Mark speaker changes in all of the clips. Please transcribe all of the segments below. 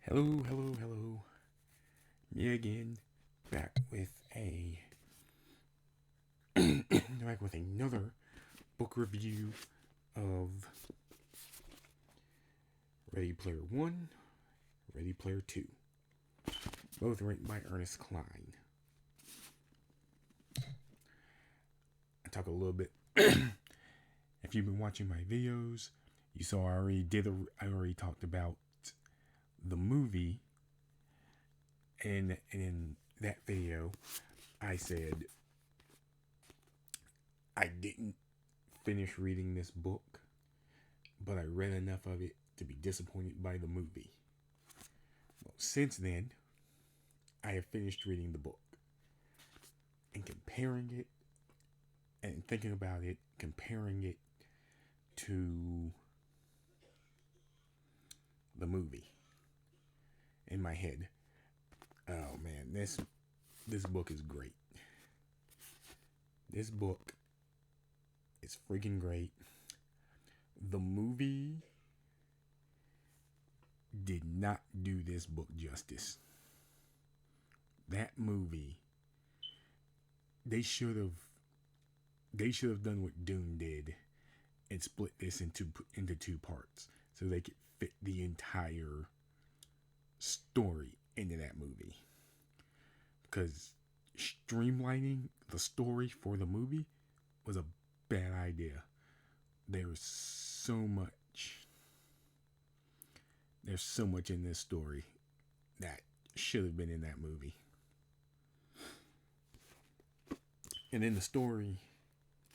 Speaker 1: Hello, hello, hello. Me again, back with a back with another book review of Ready Player One, Ready Player Two, both written by Ernest Cline. I talk a little bit. If you've been watching my videos, you saw I already talked about the movie, and in that video, I said I didn't finish reading this book, but I read enough of it to be disappointed by the movie. Well, since then, I have finished reading the book and comparing it and thinking about it, comparing it to the movie in my head. Oh man, this book is great. This book is freaking great. The movie did not do this book justice. That movie, they should have done what Dune did and split this into two parts so they could fit the entire story into that movie. Because streamlining the story for the movie was a bad idea. There's so much. There's so much in this story that should have been in that movie. And then the story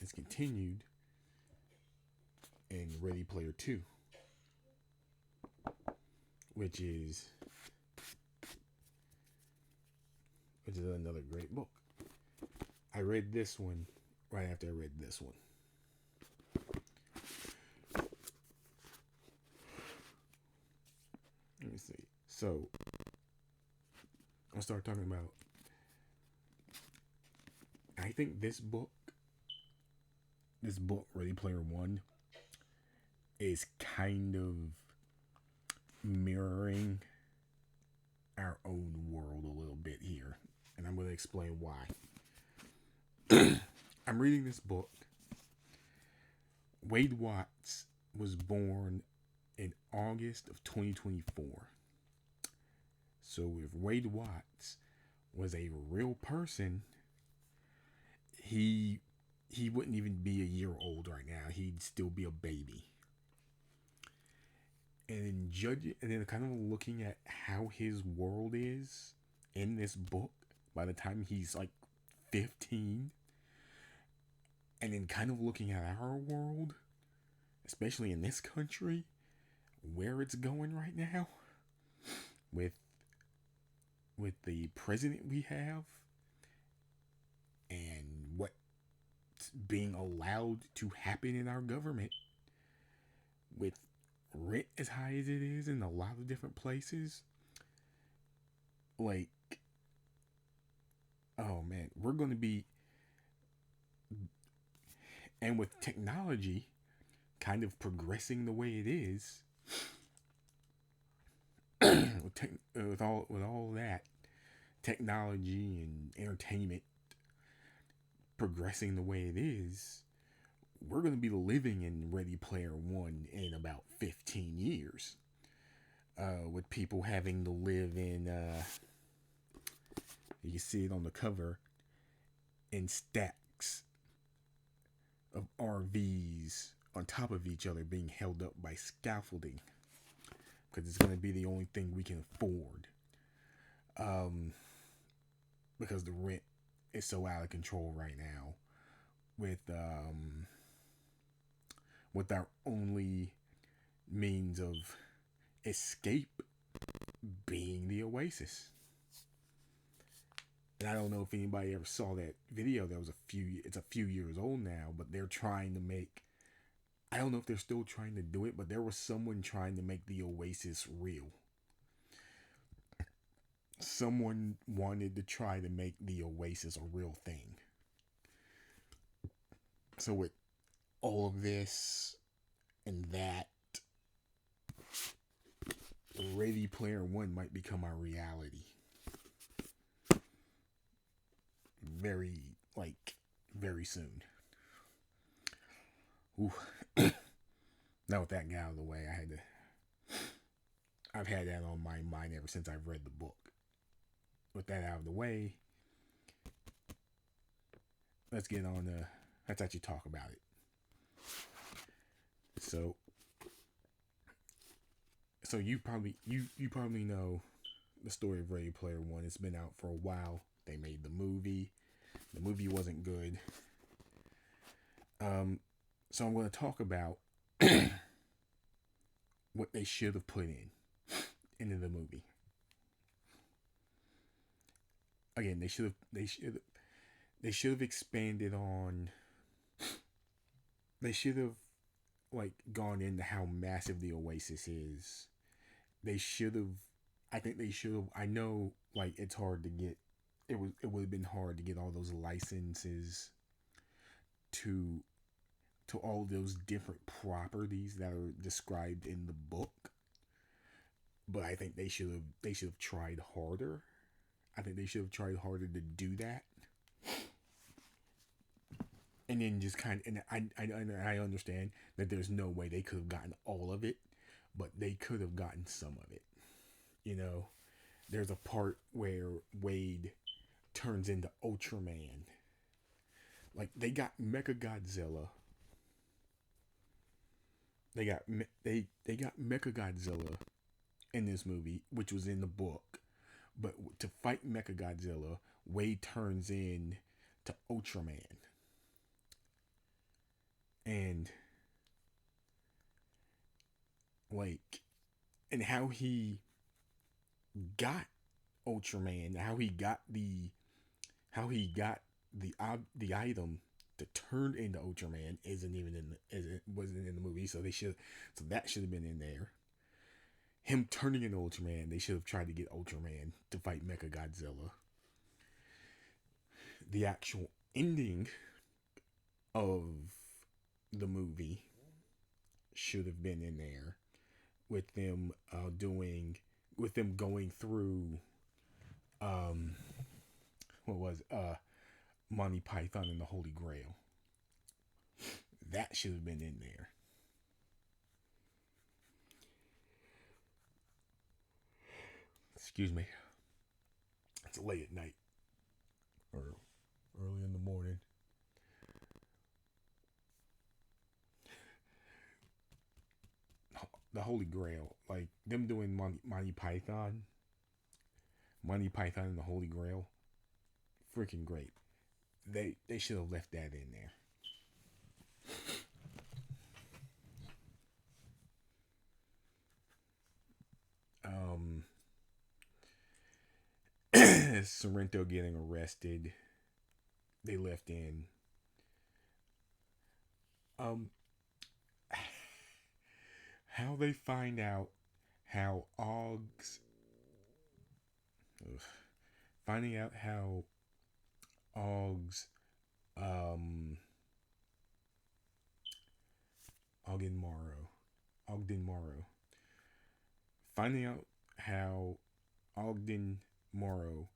Speaker 1: is continued in Ready Player 2, which is another great book. I read this one right after I read this one. Let me see. So, I'll start talking about. I think this book, Ready Player One, is kind of mirroring our own world a little bit here. And I'm going to explain why. I'm reading this book. Wade Watts was born in August of 2024. So if Wade Watts was a real person, he wouldn't even be a year old right now. He'd still be a baby. And then kind of looking at how his world is in this book by the time he's like 15, and then kind of looking at our world, especially in this country, where it's going right now, with the president we have, and what's being allowed to happen in our government, with rent as high as it is in a lot of different places. Like, oh man, we're going to be, and with technology kind of progressing the way it is, with all that technology and entertainment progressing the way it is, we're going to be living in Ready Player One in about 15 years. With people having to live in, you see it on the cover, in stacks of RVs on top of each other being held up by scaffolding. Because it's going to be the only thing we can afford. Because the rent is so out of control right now. With our only means of escape being the Oasis. And I don't know if anybody ever saw that video. It's a few years old now, but they're trying to make, I don't know if they're still trying to do it, but there was someone trying to make the Oasis real. Someone wanted to try to make the Oasis a real thing. So with all of this and that Ready Player One might become our reality very, like, very soon. Ooh. Now with that guy out of the way, I've had that on my mind ever since I've read the book. With that out of the way, let's get on to, let's actually talk about it. So you probably know the story of Ready Player One. It's been out for a while. They made the movie. The movie wasn't good. So I'm going to talk about what they should have put into the movie. Again, they should have expanded on. They should have, like, gone into how massive the Oasis is. They should have. I think they should have. I know, like, it's hard to get. It would have been hard to get all those licenses to all those different properties that are described in the book. But I think they should have tried harder. I think they should have tried harder to do that. And then just kind of, and I understand that there's no way they could have gotten all of it, but they could have gotten some of it. You know, there's a part where Wade turns into Ultraman. Like, they got Mecha Godzilla. They got Mecha Godzilla in this movie, which was in the book. But to fight Mecha Godzilla, Wade turns in to Ultraman. And, like, and how he got Ultraman, how he got the item to turn into Ultraman wasn't in the movie. So that should have been in there. Him turning into Ultraman, they should have tried to get Ultraman to fight Mecha Godzilla. The actual ending of the movie should have been in there with them going through what was Monty Python and the Holy Grail. That should have been in there. Excuse me. It's late at night or early in the morning. The Holy Grail, like them doing Monty Python, and the Holy Grail, freaking great. They should have left that in there. Um, Sorrento getting arrested, they left in. Um, how they find out how Oggs, ugh, finding out how Oggs, um, Ogden Morrow, finding out how Ogden Morrow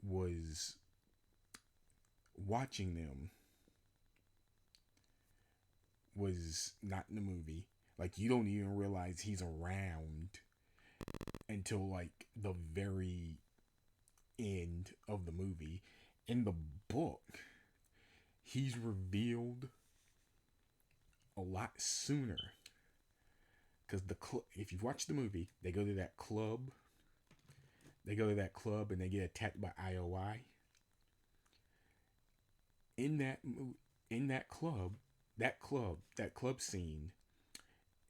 Speaker 1: was watching them was not in the movie. Like, you don't even realize he's around until, like, the very end of the movie. In the book, he's revealed a lot sooner. Because if you watch the movie, they go to that club. And they get attacked by IOI. In that club, that club scene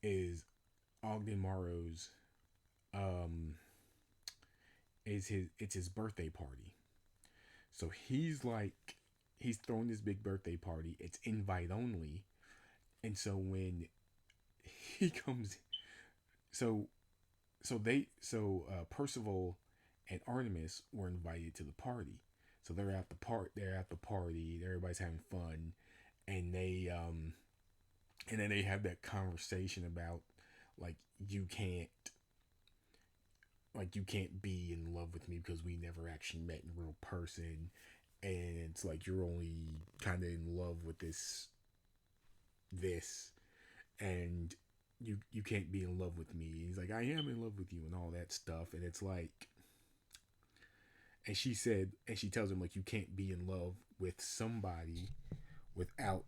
Speaker 1: is Ogden Morrow's it's his birthday party. So he's throwing this big birthday party. It's invite only. And so when he comes, so Percival and Artemis were invited to the party. So they're at the party. Everybody's having fun, and then they have that conversation about, like, you can't like you can't be in love with me because we never actually met in real person, and it's like you're only kind of in love with this, and you can't be in love with me. He's like, I am in love with you and all that stuff, and it's like, and she tells him like you can't be in love with somebody without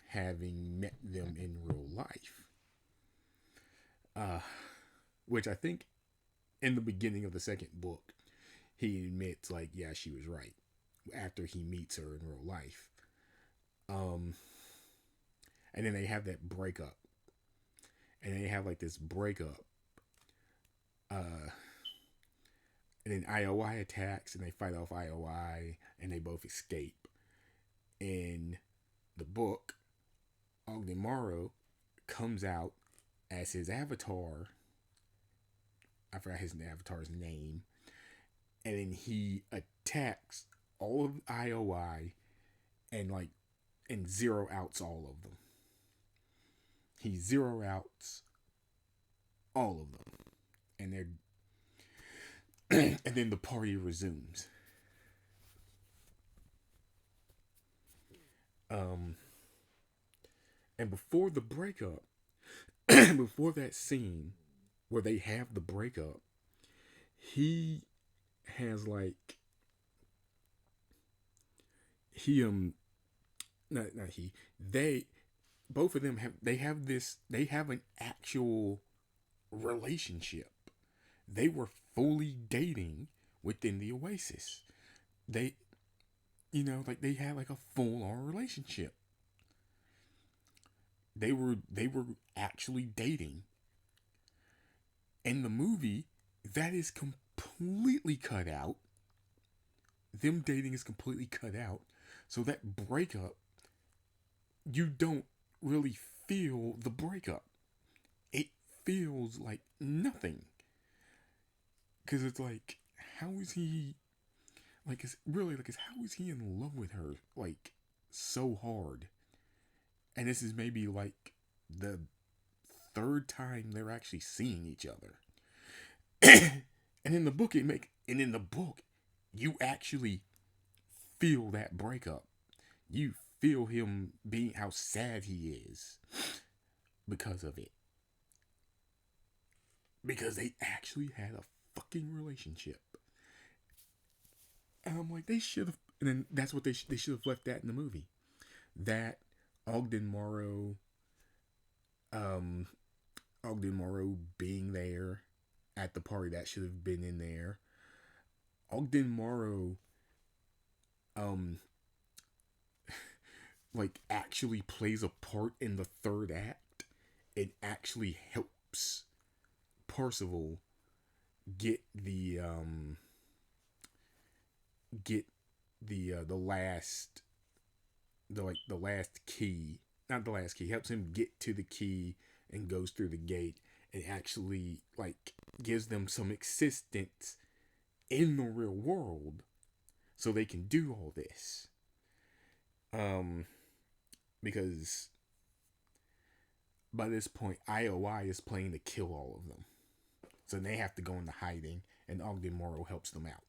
Speaker 1: having met them in real life. Uh, which I think in the beginning of the second book, he admits like, yeah, she was right after he meets her in real life. Um, and then they have that breakup, and they have like this breakup. Uh, and then IOI attacks, and they fight off IOI, and they both escape. In the book, Ogden Morrow comes out as his avatar. I forgot his avatar's name. And then he attacks all of IOI and like and zero outs all of them. He zero outs all of them. And they're and then the party resumes. Um and before the breakup, before that scene where they have the breakup, he has like he not he they both of them have an actual relationship. They were fully dating within the Oasis. They like they had like a full on relationship. They were actually dating. In the movie, that is completely cut out. Them dating is completely cut out. So that breakup, you don't really feel the breakup. It feels like nothing. Because it's like, how is he, like, it's really, like, how is he in love with her, like, so hard? And this is maybe, like, the third time they're actually seeing each other. and in the book, you actually feel that breakup. You feel him being how sad he is because of it. Because they actually had a fucking relationship. And I'm like, they should have. And then that's what they should have left that in the movie. That Ogden Morrow, Ogden Morrow being there at the party, that should have been in there. Ogden Morrow, like actually plays a part in the third act. It actually helps Percival get the last the last key, not the last key, helps him get to the key and goes through the gate, and actually like gives them some existence in the real world so they can do all this. Because by this point IOI is planning to kill all of them. So they have to go into hiding, and Ogden Morrow helps them out.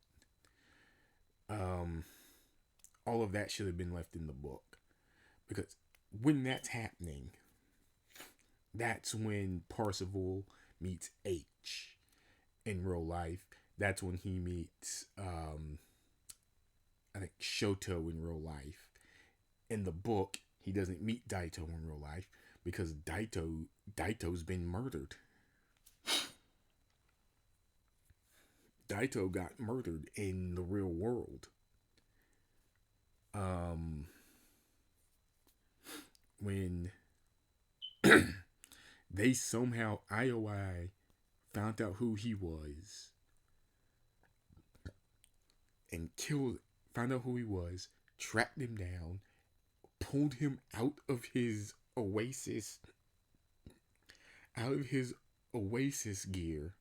Speaker 1: All of that should have been left in the book. Because when that's happening, that's when Percival meets H in real life. That's when he meets, I think, Shoto in real life. In the book, he doesn't meet Daito in real life because Daito's been murdered. Daito got murdered in the real world. When they somehow IOI found out who he was and found out who he was, tracked him down, pulled him out of his Oasis gear,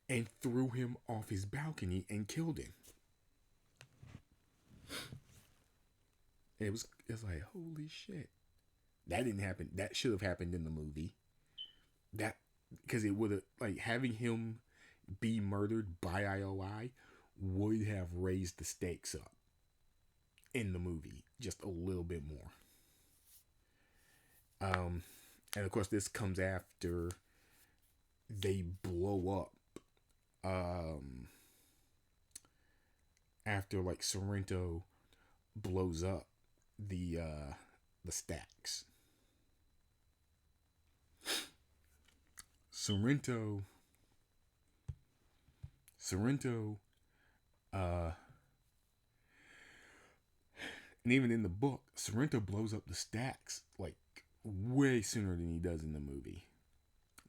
Speaker 1: and threw him off his balcony and killed him. It's like, holy shit. That didn't happen. That should have happened in the movie. That, because it would have, like, having him be murdered by IOI would have raised the stakes up in the movie just a little bit more. And of course, this comes after they blow up. After like Sorrento blows up the stacks. Sorrento, uh, and even in the book, Sorrento blows up the stacks like way sooner than he does in the movie.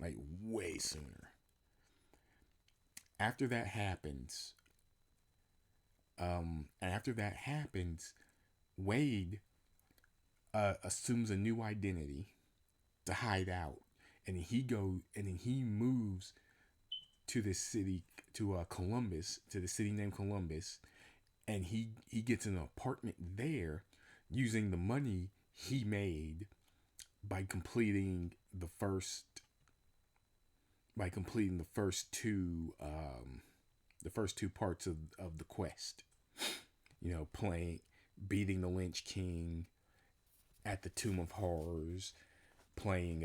Speaker 1: Like way sooner. After that happens, Wade assumes a new identity to hide out, and then he moves to this city, to Columbus, to the city named Columbus, and he gets an apartment there using the money he made by completing the first two parts of the quest. You know, beating the Lynch King at the Tomb of Horrors, playing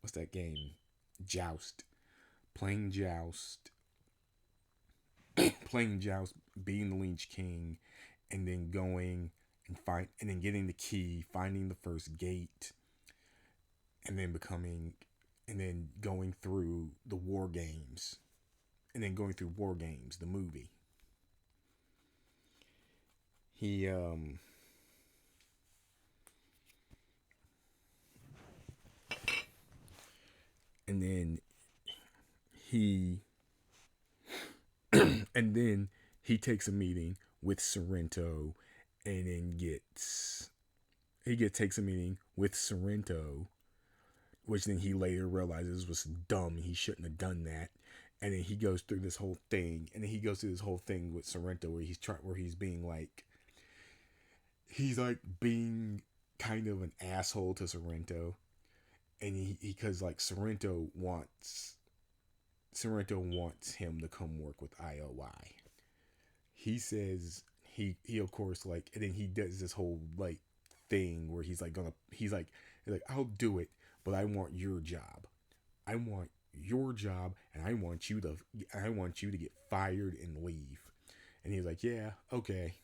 Speaker 1: what's that game? Joust. Playing Joust, beating the Lynch King, and then going and then getting the key, finding the first gate, and then going through the War Games, the movie. He and then he and then he takes a meeting with Sorrento, and then takes a meeting with Sorrento, which then he later realizes was dumb. He shouldn't have done that. And then he goes through this whole thing, with Sorrento, where he's being like being kind of an asshole to Sorrento, and because like Sorrento wants him to come work with IOI. He says he of course, like, and then he does this whole like thing where he's like I'll do it, but I want your job. I want your job, and I want you to get fired and leave. And he's like, yeah, okay,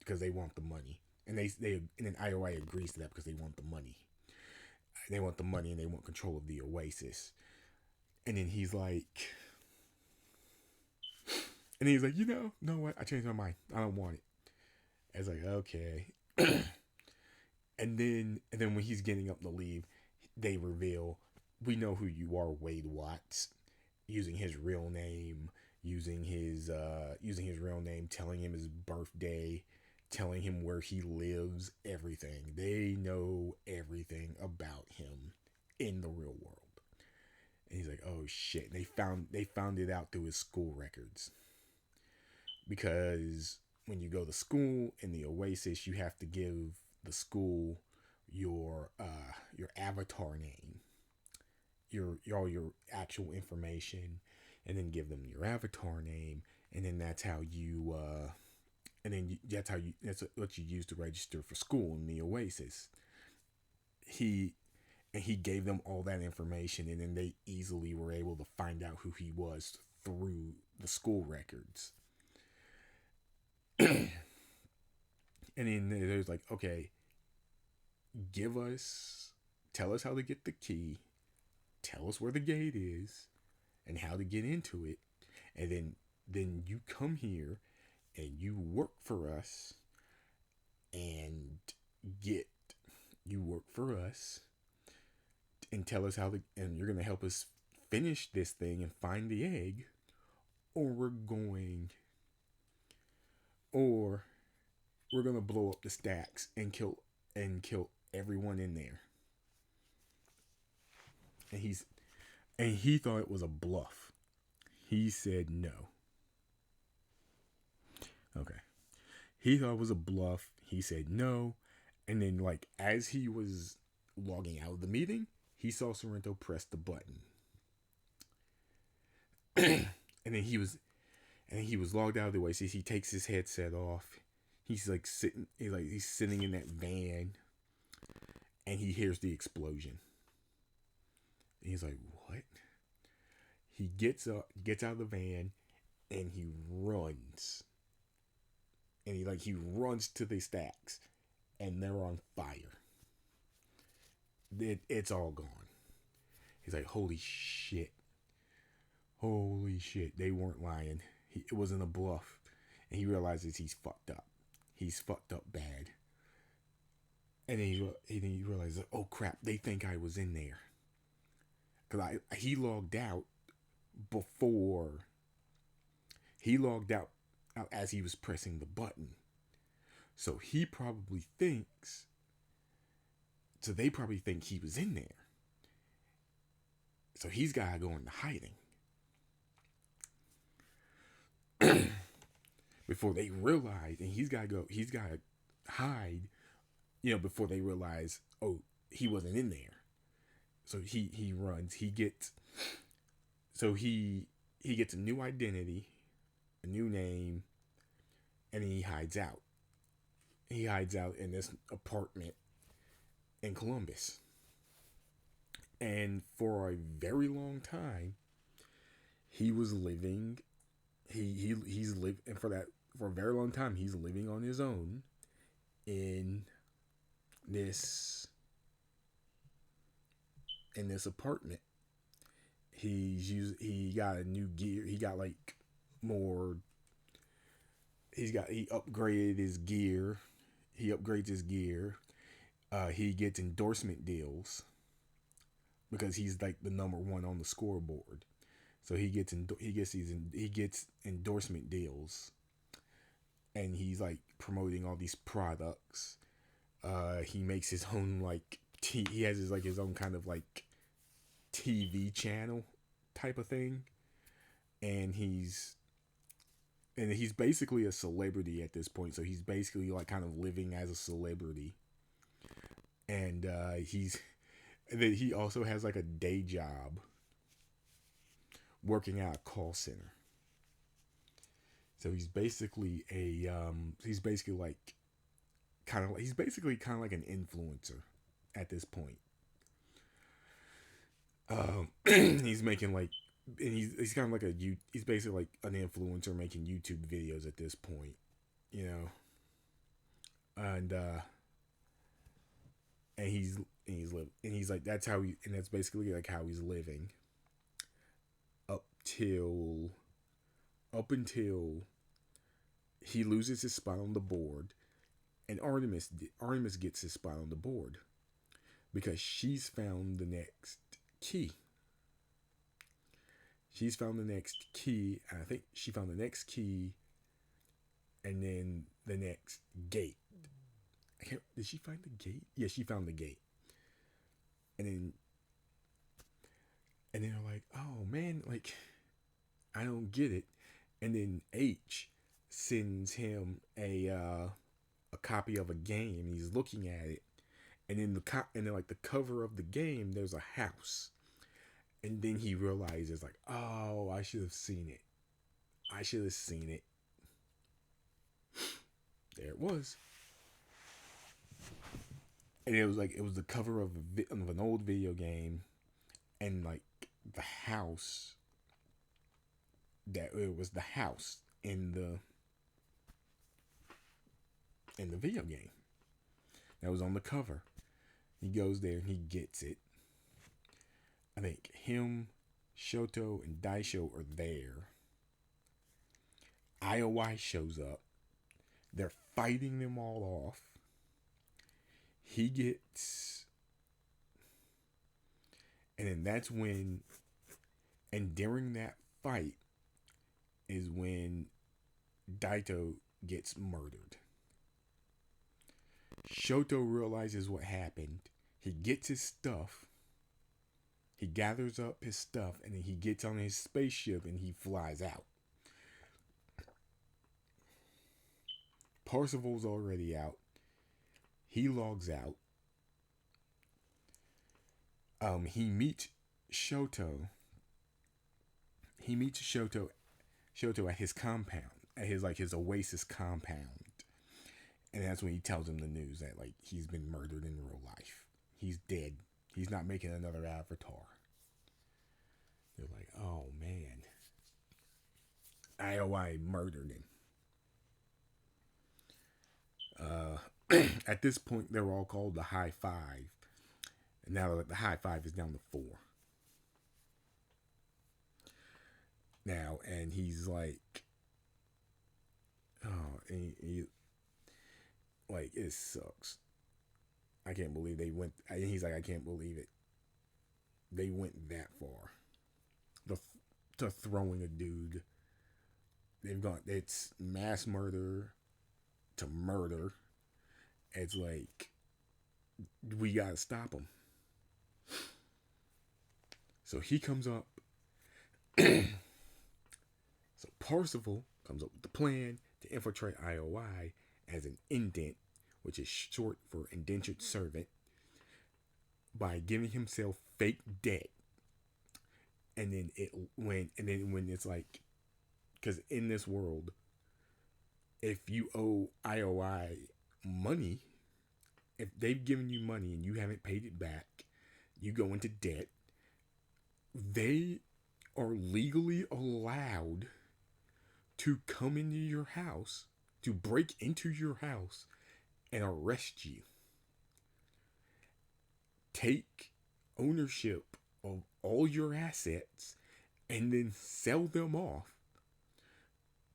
Speaker 1: because they want the money, and and then IOI agrees to that because they want the money. They want the money, and they want control of the Oasis. And then he's like, you know what? I changed my mind. I don't want it. I was like, okay. And then when he's getting up to leave, they reveal, we know who you are, Wade Watts, using his real name, telling him his birthday, telling him where he lives, everything. They know everything about him in the real world. And he's like, oh shit. They found it out through his school records. Because when you go to school in the Oasis, you have to give the school your avatar name, all your actual information, and then give them your avatar name, and then that's what you use to register for school in the Oasis. He gave them all that information, and then they easily were able to find out who he was through the school records. And then there's like, okay, tell us how to get the key, tell us where the gate is, and how to get into it, and then you come here and you work for us, and and tell us and you're gonna help us finish this thing and find the egg, or we're gonna blow up the stacks and kill everyone in there. And he thought it was a bluff. He said no. Okay. He thought it was a bluff. He said no. And then, like, as he was logging out of the meeting, He saw Sorrento press the button, and then he was logged out of the way. So he takes his headset off. He's like sitting, he's sitting in that van, and he hears the explosion. And he's like, "What?" He gets out of the van, and he runs. And he runs to the stacks, and they're on fire. It's all gone. He's like, "Holy shit! Holy shit!" They weren't lying. It wasn't a bluff, and he realizes he's fucked up. He's fucked up bad. And then he realizes, "Oh crap! They think I was in there." Because he logged out before. He logged out as he was pressing the button. So he probably thinks. So they probably think he was in there. So he's got to go into hiding. Before they realize, and he's got to hide, before they realize, oh, he wasn't in there. So he runs. He gets a new identity, a new name, and he hides out. He hides out in this apartment in Columbus. And for a very long time, he was living. He's lived, and for a very long time, he's living on his own in this apartment. He got a new gear. He got like more. He upgraded his gear. He upgrades his gear. He gets endorsement deals because he's like the number one on the scoreboard. So he gets endorsement deals, and he's like promoting all these products. He makes his own he has his own kind of like TV channel type of thing, and he's basically a celebrity at this point. So he's basically like kind of living as a celebrity, and he also has like a day job working at a call center. So he's basically kind of like an influencer at this point. He's making and he's kind of like he's basically like an influencer making YouTube videos at this point, and he's like that's basically like how he's living up until he loses his spot on the board, and Artemis gets his spot on the board because she's found the next key. She's found the next key, and I think she found the next key, and then the next gate. Did she find the gate? Yeah, she found the gate, and then they're like, "Oh man, like I don't get it." And then H sends him a copy of a game, and he's looking at it, and then the cover of the game, there's a house, and then he realizes like, oh, I should have seen it. There it was, and it was the cover of an old video game, and like the house. That it was the house in the video game that was on the cover. He goes there and he gets it. I think him, Shoto, and Daisho are there. IOI shows up. They're fighting them all off. He gets, and then that's when, and during that fight is when Daito gets murdered. Shoto realizes what happened. He gets his stuff. He gathers up his stuff, and then he gets on his spaceship and he flies out. Parzival's already out. He logs out. He meets Shoto. He meets Shoto at his compound, at his Oasis compound, and that's when he tells him the news that like he's been murdered in real life. He's dead. He's not making another Avatar. They're like, oh man, IOI murdered him. At this point, they're all called the High Five. And now the High Five is down to four. Now, and he's like, oh, like, it sucks. I can't believe they went. And he's like, I can't believe it. They went that far. The, to throwing a dude. They've gone, it's mass murder to murder. It's like, we gotta stop him. So he comes up. So Parsifal comes up with the plan to infiltrate IOI as an indent, which is short for indentured servant, by giving himself fake debt. And then when it's like, because in this world, if you owe IOI money, if they've given you money and you haven't paid it back, you go into debt. They are legally allowed to come into your house, to break into your house and arrest you. Take ownership of all your assets and then sell them off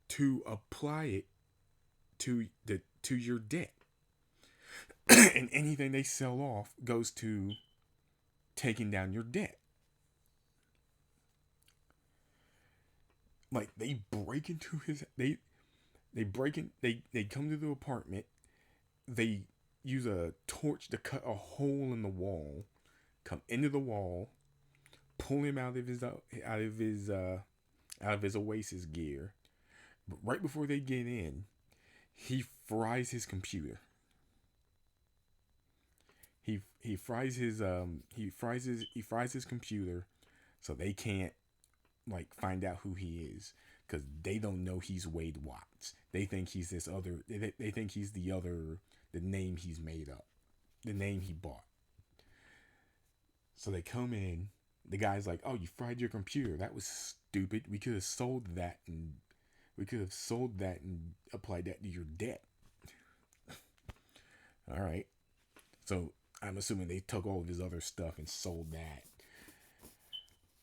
Speaker 1: to apply it to your debt. And anything they sell off goes to taking down your debt. Like, they break into his, they break in, they come to the apartment, they use a torch to cut a hole in the wall, come into the wall, pull him out of his Oasis gear. But right before they get in, he fries his computer. He fries his computer so they can't like find out who he is, because they don't know he's Wade Watts. They think he's this other. They think he's the name he's made up, the name he bought. So they come in. The guy's like, "Oh, you fried your computer. That was stupid. We could have sold that and applied that to your debt." All right. So I'm assuming they took all of his other stuff and sold that.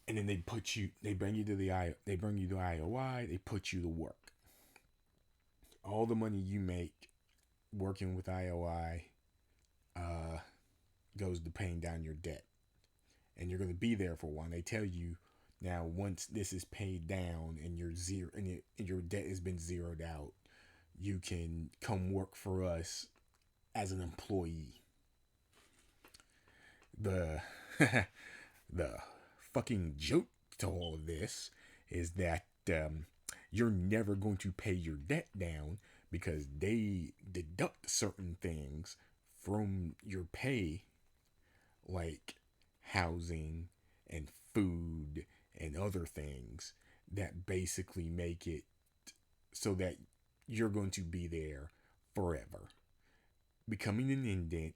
Speaker 1: And then they bring you to IOI, they put you to work. All the money you make working with IOI goes to paying down your debt. And you're going to be there for a while. And they tell you, now once this is paid down and your debt has been zeroed out, you can come work for us as an employee. The the fucking joke to all of this is that you're never going to pay your debt down, because they deduct certain things from your pay, like housing and food and other things, that basically make it so that you're going to be there forever. Becoming an indent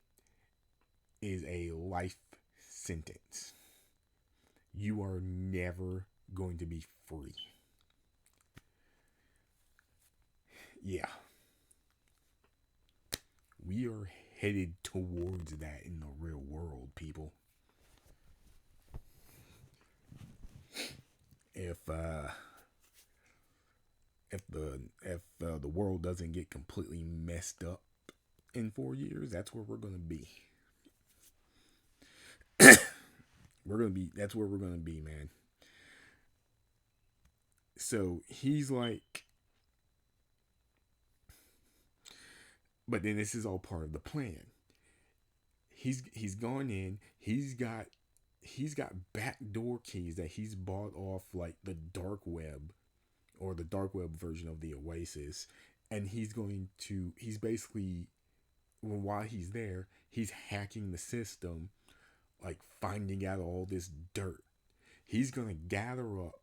Speaker 1: is a life sentence. You are never going to be free. Yeah. We are headed towards that in the real world, people. If the world doesn't get completely messed up in 4 years, that's where we're gonna be. That's where we're gonna be, man. So he's like, but then this is all part of the plan. He's gone in. He's got backdoor keys that he's bought off like the dark web, or the dark web version of the Oasis, and he's basically, while he's there, he's hacking the system like finding out all this dirt. He's gonna gather up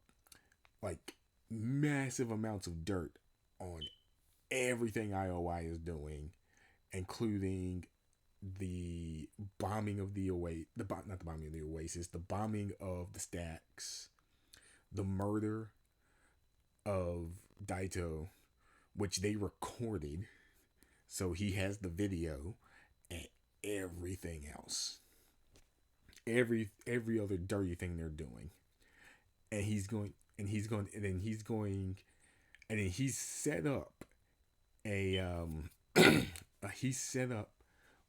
Speaker 1: like massive amounts of dirt on everything IOI is doing, including the bombing of the not the bombing of the Oasis, the bombing of the stacks, the murder of Daito, which they recorded, so he has the video, and everything else, every other dirty thing they're doing, and he's set up a he set up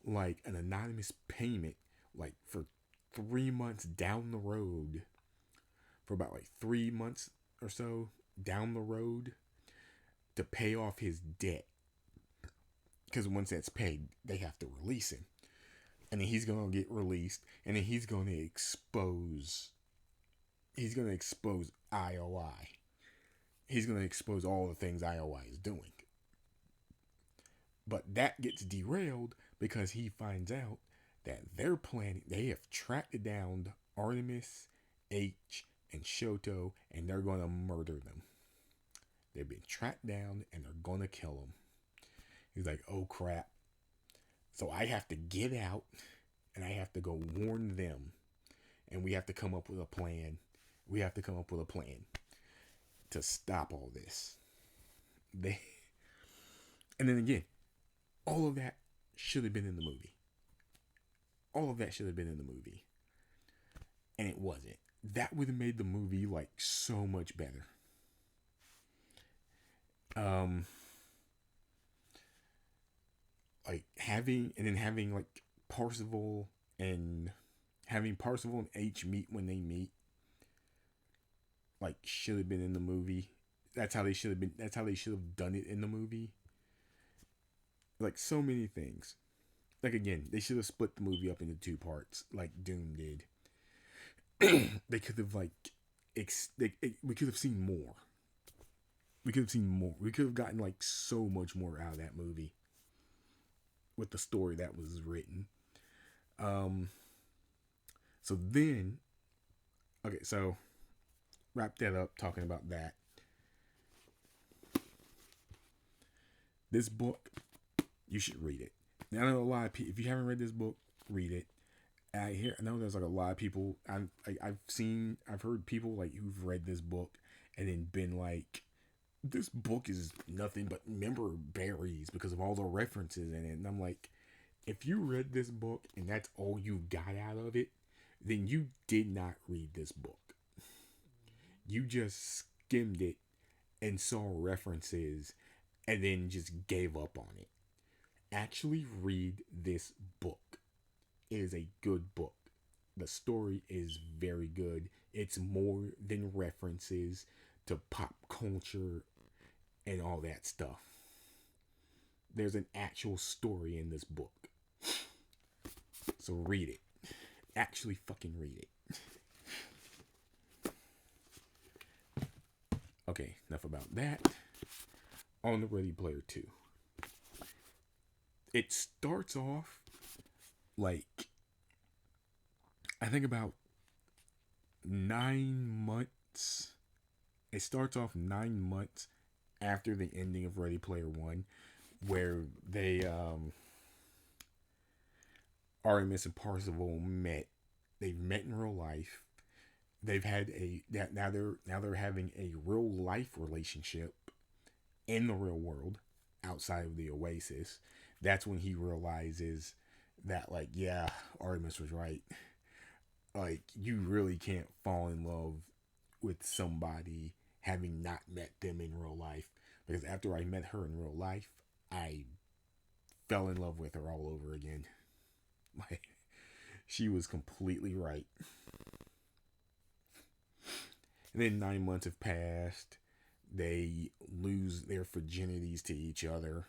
Speaker 1: like an anonymous payment like for 3 months down the road, for about like 3 months or so down the road, to pay off his debt, because once that's paid they have to release him, and then he's gonna get released, and then he's gonna expose IOI. He's gonna expose all the things IOI is doing. But that gets derailed because he finds out that they have tracked down Artemis, H, and Shoto, and they're gonna murder them. They've been tracked down and they're gonna kill them. He's like, oh crap. So I have to get out and I have to go warn them. And we have to come up with a plan. We have to come up with a plan to stop all this. And then again, all of that should have been in the movie. All of that should have been in the movie. And it wasn't. That would have made the movie like so much better. Like having like Parzival and H meet when they meet, like, should have been in the movie. That's how they should have done it in the movie. Like so many things. Like again, they should have split the movie up into 2 parts, like Doom did. They could have like, we could have seen more. We could have gotten like so much more out of that movie with the story that was written. So then, okay, so wrap that up talking about that. This book, you should read it. Now, I know a lot of people, if you haven't read this book, read it. I know there's like a lot of people, I've heard people like who've read this book and then been like, this book is nothing but member berries because of all the references in it. And I'm like, if you read this book and that's all you got out of it, then you did not read this book. You just skimmed it and saw references and then just gave up on it. Actually read this book. It is a good book. The story is very good. It's more than references to pop culture and all that stuff. There's an actual story in this book. So read it. Actually fucking read it. Okay, enough about that. On the Ready Player 2. It starts off like, I think about 9 months. It starts off 9 months after the ending of Ready Player One, where they Artemis and Parzival met. They've met in real life. They've had now they're having a real life relationship in the real world outside of the Oasis. That's when he realizes that, like, yeah, Artemis was right. Like, you really can't fall in love with somebody having not met them in real life. Because after I met her in real life, I fell in love with her all over again. Like, she was completely right. And then 9 months have passed. They lose their virginities to each other.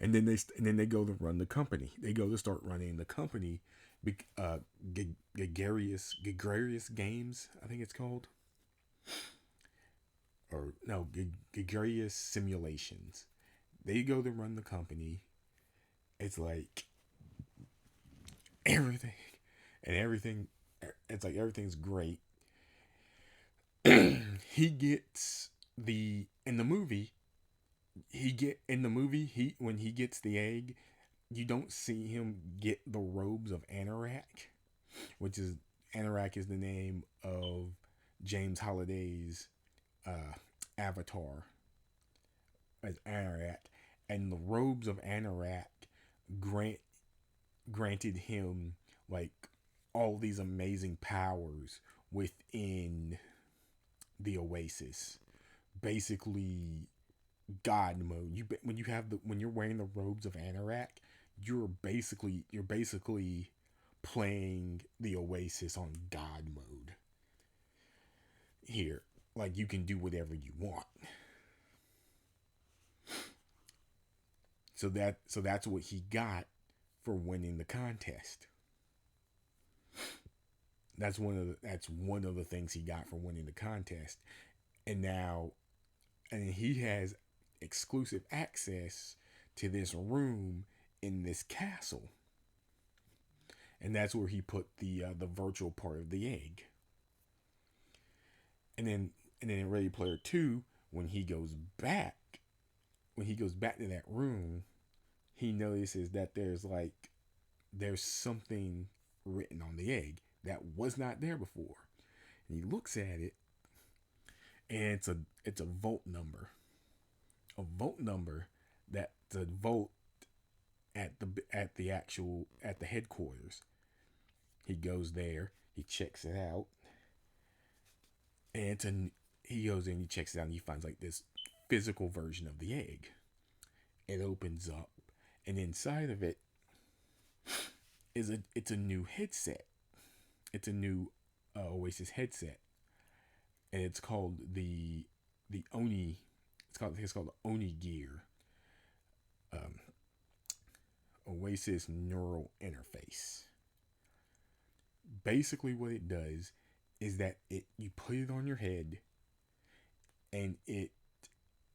Speaker 1: And then they go to run the company. They go to start running the company. Gregarious Games, I think it's called. Or no, Gregarious Simulations. They go to run the company. It's like everything and everything. It's like everything's great. He gets the in the movie. He when he gets the egg, you don't see him get the robes of Anorak, which is Anorak is the name of James Holliday's uh, avatar as Anorak, and the robes of Anorak grant granted him like all these amazing powers within the Oasis. Basically, God mode. When you have the when you're wearing the robes of Anorak, you're basically playing the Oasis on God mode here. Like you can do whatever you want. So that's what he got for winning the contest. That's one of the things he got for winning the contest. And now and he has exclusive access to this room in this castle. And that's where he put the virtual part of the egg. And then in Ready Player 2, when he goes back when he goes back to that room, he notices that there's something written on the egg that was not there before. And he looks at it, and it's a vault number. A vault number that's a vault at the headquarters. He goes there, he checks it out, and he goes in, he checks it out, and he finds like this physical version of the egg. It opens up, and inside of it it's a new headset. It's a new Oasis headset, and it's called the Oni. It's called the Oni Gear um, Oasis Neural Interface. Basically, what it does is that it you put it on your head, and it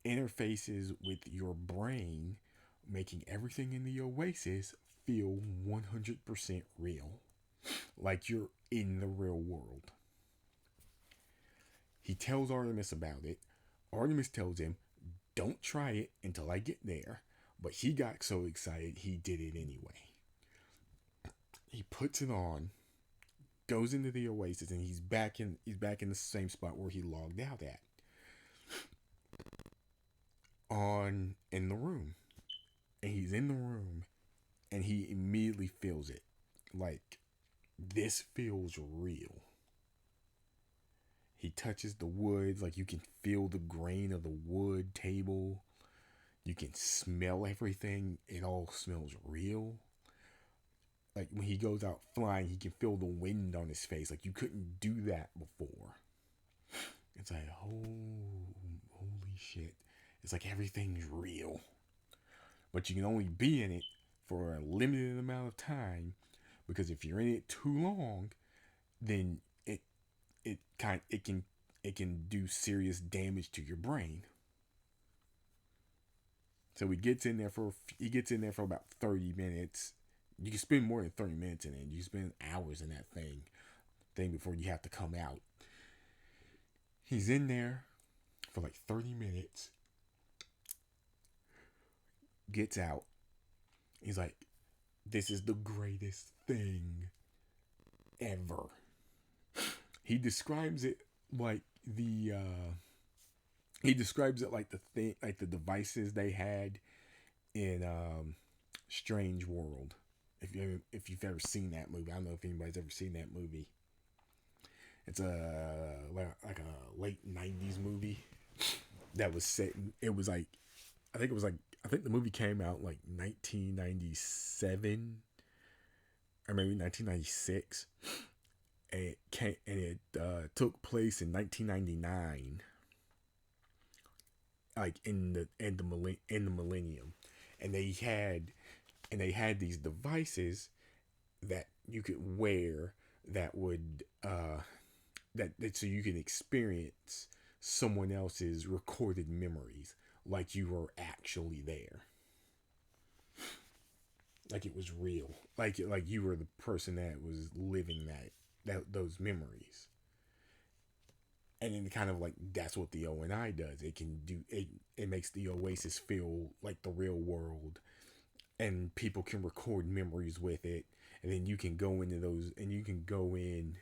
Speaker 1: interfaces with your brain, making everything in the Oasis feel 100% real, like you're in the real world. He tells Artemis about it. Artemis tells him, "Don't try it until I get there." But he got so excited, he did it anyway. He puts it on, goes into the Oasis, and he's back in the same spot where he logged out at, on in the room. And he's in the room, and he immediately feels it. Like, this feels real. He touches the woods, like you can feel the grain of the wood table. You can smell everything. It all smells real. Like when he goes out flying, he can feel the wind on his face. Like you couldn't do that before. It's like, oh, holy shit. It's like everything's real. But you can only be in it for a limited amount of time, because if you're in it too long, then it can do serious damage to your brain. So he gets in there for about 30 minutes. You can spend more than 30 minutes in it. You can spend hours in that thing before you have to come out. He's in there for like 30 minutes, gets out. He's like, "This is the greatest thing ever." He describes it like the thing, like the devices they had in Strange World. If you've ever seen that movie, I don't know if anybody's ever seen that movie. It's like a late '90s movie that was set. It was like I think the movie came out like 1997 or maybe 1996. And it took place in 1999, like in the millennium, and they had these devices that you could wear that would that so you can experience someone else's recorded memories like you were actually there. like it was real, like you were the person that was living those memories. And then kind of like that's what the ONI does. It can do it. It makes the Oasis feel like the real world, and people can record memories with it. And then you can go into those, and you can go in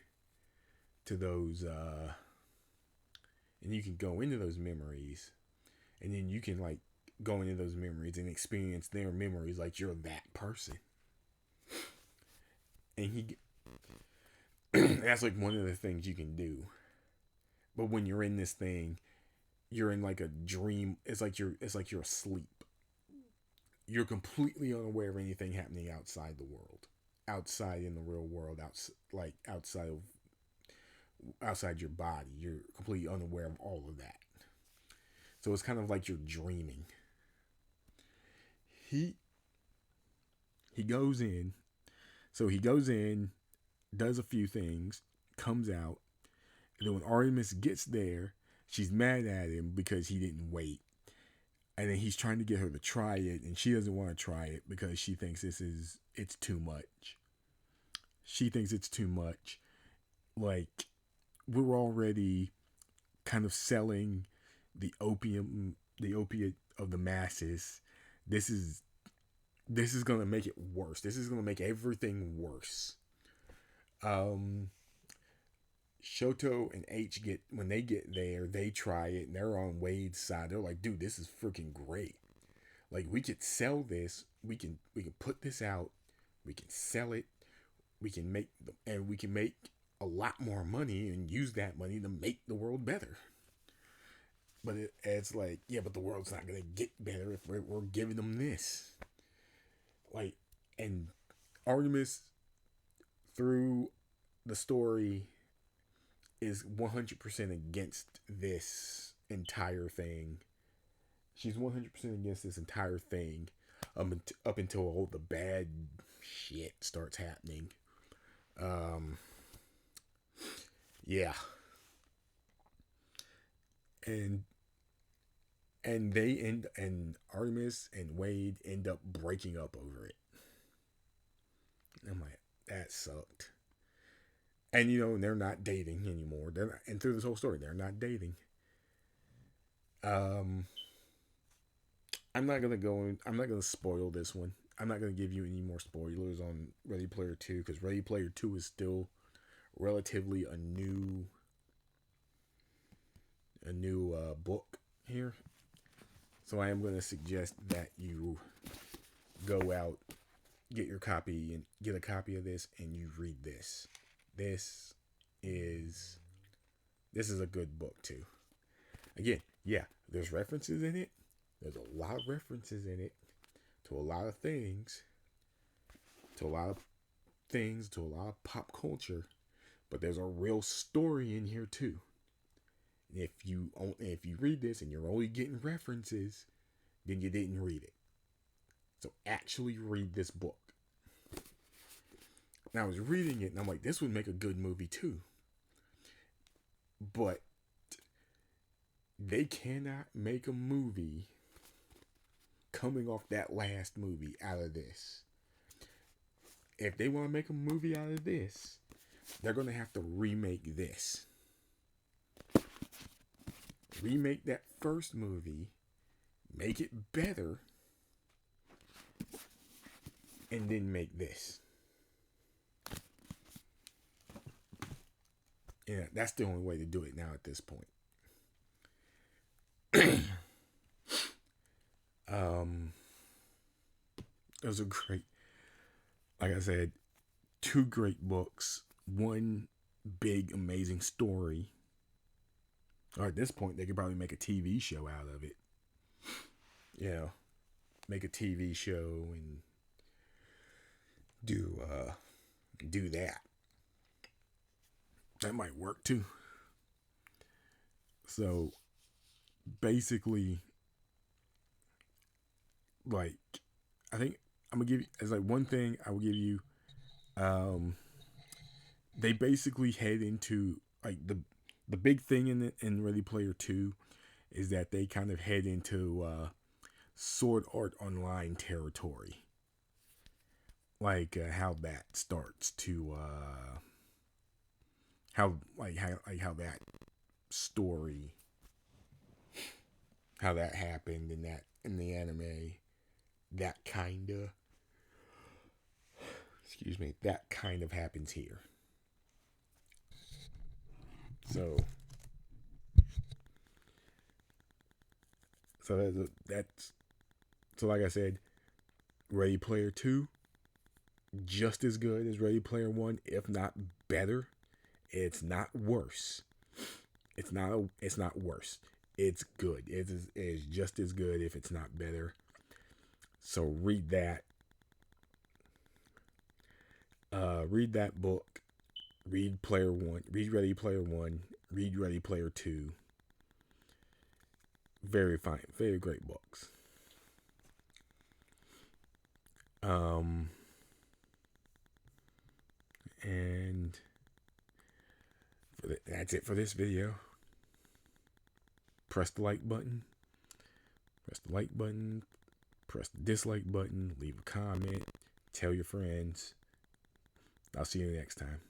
Speaker 1: to those, and you can go into those memories, and then you can like go into those memories and experience their memories like you're that person. And he, that's like one of the things you can do. But when you're in this thing, you're in like a dream. It's like you're asleep. You're completely unaware of anything happening outside the world, outside in the real world, like outside your body. You're completely unaware of all of that. So it's kind of like you're dreaming. He he goes in. So he goes in, does a few things, comes out, and then when Artemis gets there, she's mad at him because he didn't wait. And then he's trying to get her to try it, and she doesn't want to try it because she thinks it's too much. She thinks it's too much. Like, we're already kind of selling the opiate of the masses. This is this is gonna make it worse. This is gonna make everything worse. Um, Shoto and H get when they get there, they try it and they're on Wade's side. They're like, dude, this is freaking great. Like we could sell this. We can put this out. We can sell it. We can make a lot more money and use that money to make the world better. But it's like, yeah, but the world's not gonna get better if we're giving them this. Like, and Artemis through the story is 100% against this entire thing. She's 100% against this entire thing up until all the bad shit starts happening. Um, yeah. And and Artemis and Wade end up breaking up over it. I'm like, that sucked. And they're not dating anymore. They're not, and through this whole story, they're not dating. Um, I'm not gonna spoil this one. I'm not gonna give you any more spoilers on Ready Player Two because Ready Player Two is still relatively a new book here. So I am gonna suggest that you go out, get a copy of this, and you read this. This is this is a good book too. Again, yeah, there's references in it. There's a lot of references in it to a lot of things, to a lot of to a lot of pop culture, but there's a real story in here too. And if you read this and you're only getting references, then you didn't read it. So actually read this book. And I was reading it and I'm like, this would make a good movie too. But they cannot make a movie coming off that last movie out of this. If they want to make a movie out of this, they're going to have to remake this. Remake that first movie, make it better, and then make this. Yeah, that's the only way to do it now at this point. um, those are great. Like I said, two great books, one big amazing story. Or at this point, they could probably make a TV show out of it. Make a TV show and do that. That might work too. So basically, like, I think I'm gonna give you as like one thing I will give you. Um, they basically head into like the big thing in Ready Player Two is that they kind of head into Sword Art Online territory. how that starts to how that story, how that happened in the anime, that kind of that kind of happens here. So that's so like I said, Ready Player 2 just as good as Ready Player 1, if not better. It's not worse. It's not worse. It's good. It is just as good if it's not better. So read that. Read that book. Read Player 1. Read Ready Player 1. Read Ready Player 2. Very fine. Very great books. And that's it for this video. Press the like button. Press the like button. Press the dislike button. Leave a comment. Tell your friends. I'll see you next time.